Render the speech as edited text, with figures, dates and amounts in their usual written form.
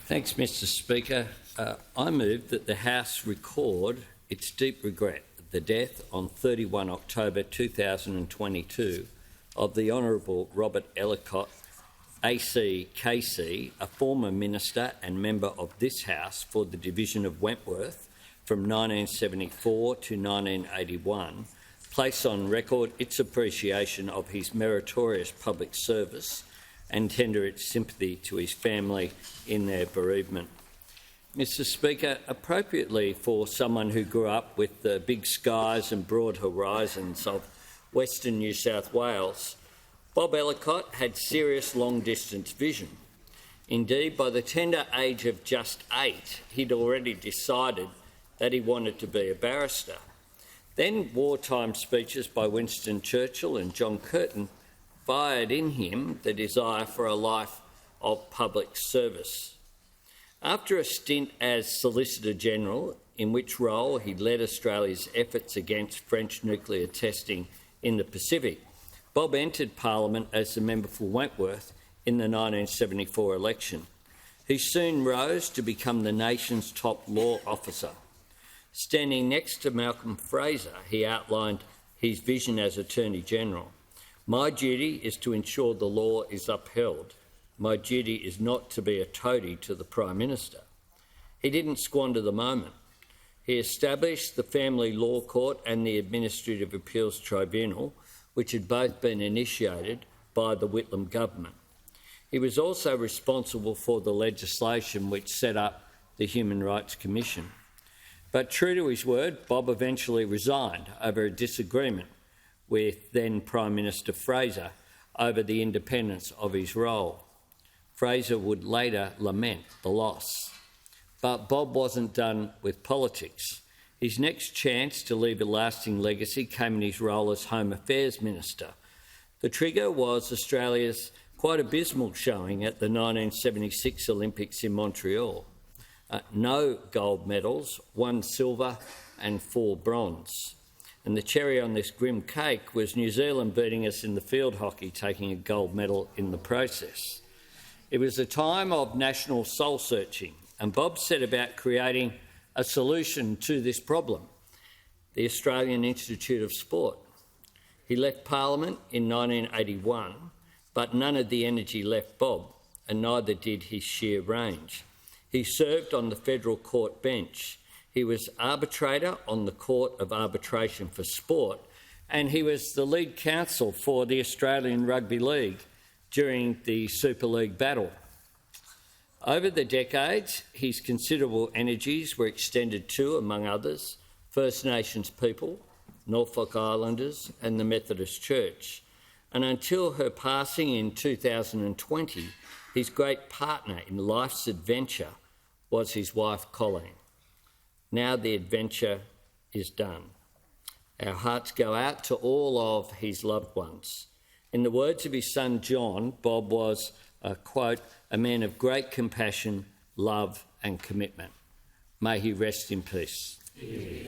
Thanks, Mr Speaker. I move that the House record its deep regret at the death on 31 October 2022 of the Honourable Robert Ellicott, AC KC, a former minister and member of this House for the division of Wentworth from 1974 to 1981, place on record its appreciation of his meritorious public service and tender its sympathy to his family in their bereavement. Mr Speaker, appropriately for someone who grew up with the big skies and broad horizons of Western New South Wales, Bob Ellicott had serious long-distance vision. Indeed, by the tender age of just 8, he'd already decided that he wanted to be a barrister. Then wartime speeches by Winston Churchill and John Curtin fired in him the desire for a life of public service. After a stint as Solicitor General, in which role he led Australia's efforts against French nuclear testing in the Pacific, Bob entered Parliament as the member for Wentworth in the 1974 election. He soon rose to become the nation's top law officer. Standing next to Malcolm Fraser, he outlined his vision as Attorney General. "My duty is to ensure the law is upheld. My duty is not to be a toady to the Prime Minister." He didn't squander the moment. He established the Family Law Court and the Administrative Appeals Tribunal, which had both been initiated by the Whitlam government. He was also responsible for the legislation which set up the Human Rights Commission. But true to his word, Bob eventually resigned over a disagreement with then Prime Minister Fraser over the independence of his role. Fraser would later lament the loss. But Bob wasn't done with politics. His next chance to leave a lasting legacy came in his role as Home Affairs Minister. The trigger was Australia's quite abysmal showing at the 1976 Olympics in Montreal. No gold medals, 1 silver and 4 bronze. And the cherry on this grim cake was New Zealand beating us in the field hockey, taking a gold medal in the process. It was a time of national soul-searching, and Bob set about creating a solution to this problem, the Australian Institute of Sport. He left Parliament in 1981, but none of the energy left Bob, and neither did his sheer range. He served on the federal court bench. He was arbitrator on the Court of Arbitration for Sport, and he was the lead counsel for the Australian Rugby League during the Super League battle. Over the decades, his considerable energies were extended to, among others, First Nations people, Norfolk Islanders and the Methodist Church. And until her passing in 2020, his great partner in life's adventure was his wife, Colleen. Now the adventure is done. Our hearts go out to all of his loved ones. In the words of his son John, Bob was, quote, "a man of great compassion, love and commitment." May he rest in peace.